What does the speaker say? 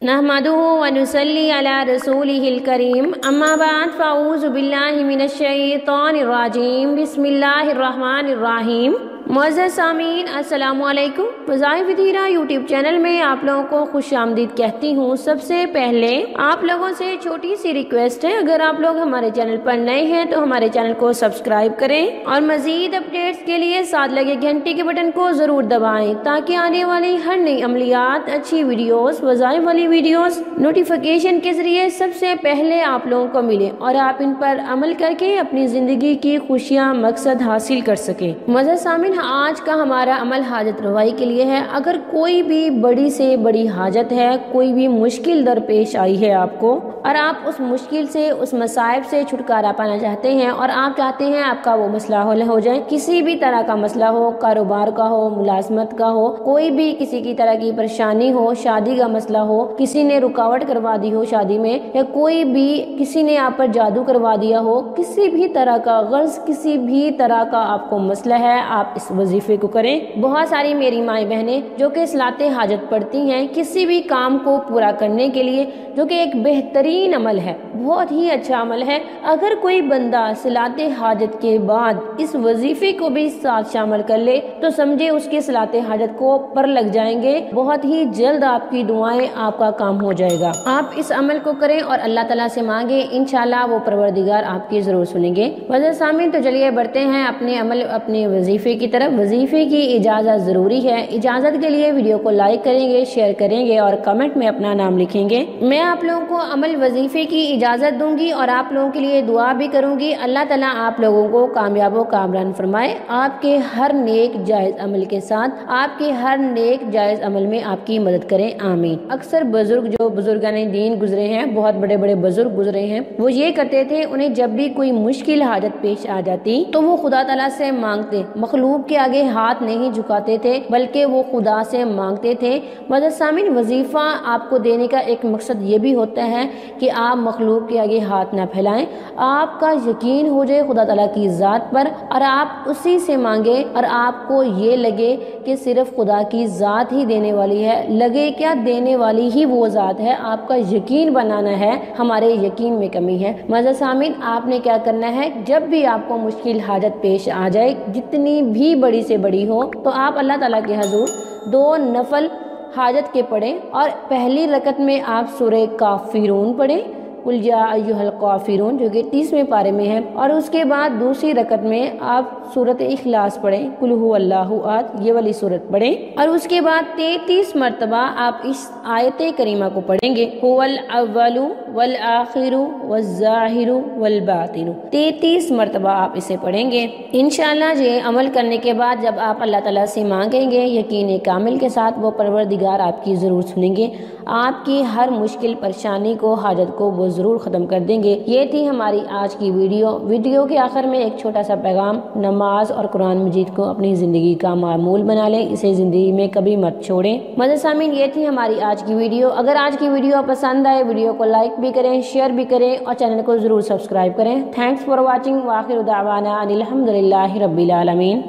नहमदुहु व नुसल्ली अला रसूलिहिल करीम अम्मा बाद फ़अऊज़ु बिल्लाहि मिनश शैतानिर रजीम बिस्मिल्लाहिर रहमानिर रहीम। मुअज़्ज़ज़ सामीन अस्सलामु अलैकुम। वज़ाइफ़ विदीरा यूट्यूब चैनल में आप लोगों को खुशामदीद कहती हूँ। सबसे पहले आप लोगों से छोटी सी रिक्वेस्ट है, अगर आप लोग हमारे चैनल पर नए हैं तो हमारे चैनल को सब्सक्राइब करें और मज़ीद अपडेट्स के लिए साथ लगे घंटी के बटन को ज़रूर दबाएं ताकि आने वाली हर नई अमलियात, अच्छी वीडियोस, वज़ाइफ़ वाली वीडियोस नोटिफिकेशन के ज़रिए सबसे पहले आप लोगों को मिले और आप इन पर अमल करके अपनी ज़िंदगी की खुशियाँ, मकसद हासिल कर सकें। मुअज़्ज़ज़ सामीन, आज का हमारा अमल हाजत रवाई के लिए है। अगर कोई भी बड़ी से बड़ी हाजत है, कोई भी मुश्किल दरपेश आई है आपको और आप उस मुश्किल से, उस मसाइब से छुटकारा पाना चाहते हैं और आप चाहते हैं आपका वो मसला हल हो जाए, किसी भी तरह का मसला हो, कारोबार का हो, मुलाजमत का हो, कोई भी किसी की तरह की परेशानी हो, शादी का मसला हो, किसी ने रुकावट करवा दी हो शादी में, या कोई भी किसी ने आप पर जादू करवा दिया हो, किसी भी तरह का गर्ज, किसी भी तरह का आपको मसला है, आप इस वजीफे को करें। बहुत सारी मेरी माएँ बहनें जो कि सलाते हाजत पढ़ती हैं किसी भी काम को पूरा करने के लिए, जो कि एक बेहतरीन अमल है, बहुत ही अच्छा अमल है। अगर कोई बंदा सलाते हाजत के बाद इस वजीफे को भी साथ शामिल कर ले तो समझे उसके सलाते हाजत को पर लग जाएंगे। बहुत ही जल्द आपकी दुआएं, आपका काम हो जाएगा। आप इस अमल को करें और अल्लाह ताला से मांगे, इंशाल्लाह वो परवरदिगार आपकी जरूर सुनेंगे। वजह सामीन, तो चलिए बढ़ते हैं अपने अमल, अपने वजीफे की तरफ। वजीफे की इजाज़त ज़रूरी है। इजाज़त के लिए वीडियो को लाइक करेंगे, शेयर करेंगे और कमेंट में अपना नाम लिखेंगे। मैं आप लोगों को अमल वजीफे की इजाज़त दूंगी और आप लोगों के लिए दुआ भी करूंगी। अल्लाह ताला आप लोगों को कामयाब व कामरान फरमाए। आपके हर नेक जायज़ अमल के साथ, आपके हर नेक जायज़ अमल में आपकी मदद करें, आमीन। अक्सर बुजुर्ग, जो बुजुर्गान दीन गुजरे हैं, बहुत बड़े बड़े बुजुर्ग गुजरे हैं, वो ये करते थे, उन्हें जब भी कोई मुश्किल हाजत पेश आ जाती तो वो खुदा ताला से मांगते, मखलूक के आगे हाथ नहीं झुकाते थे, बल्कि वो खुदा से मांगते थे। मुअज़्ज़ज़ सामीन, वजीफा आपको देने का एक मकसद ये भी होता है कि आप मखलूक के आगे हाथ ना फैलाएं, आपका यकीन हो जाए खुदा ताला की ज़ात पर और आप उसी से मांगे और आपको ये लगे कि सिर्फ खुदा की ज़ात ही देने वाली है। लगे क्या, देने वाली ही वो ज़ात है। आपका यकीन बनाना है, हमारे यकीन में कमी है। मुअज़्ज़ज़ सामीन, आपने क्या करना है, जब भी आपको मुश्किल हाजत पेश आ जाए, जितनी भी बड़ी से बड़ी हो, तो आप अल्लाह ताला के हजूर 2 नफल हाजत के पढ़ें और पहली रकत में आप सूरह काफिरून पढ़ें, कुल या अय्युहल काफिरून, जो कि 30वें पारे में है, और उसके बाद दूसरी रकत में आप सूरत इखलास पढ़ें, कुल हु अल्लाहु अहद, ये वाली सूरत पढ़ें, और उसके बाद 33 मरतबा आप इस आयत करीमा को पढ़ेंगे, हुवल अव्वलु वल आखिरु वज़्ज़ाहिरु वल बातिनु। 33 मरतबा आप इसे पढ़ेंगे। इंशाअल्लाह ये अमल करने के बाद जब आप अल्लाह ताला से मांगेंगे यकीन कामिल के साथ, वो परवरदिगार आपकी ज़रूर सुनेंगे, आपकी हर मुश्किल परेशानी को, हाजत को वो ज़रूर ख़त्म कर देंगे। ये थी हमारी आज की वीडियो के आखिर में एक छोटा सा पैगाम, नमाज और कुरान मजीद को अपनी ज़िंदगी का मामूल बना लें, इसे ज़िंदगी में कभी मत छोड़ें। मुअज़्ज़ज़ सामीन, ये थी हमारी आज की वीडियो। अगर आज की वीडियो पसंद आए, वीडियो को लाइक भी करें, शेयर भी करें और चैनल को ज़रूर सब्सक्राइब करें। Thanks for watching. व आखिर दावाना अनिल हम्दुलिल्लाहि रब्बिल आलमीन।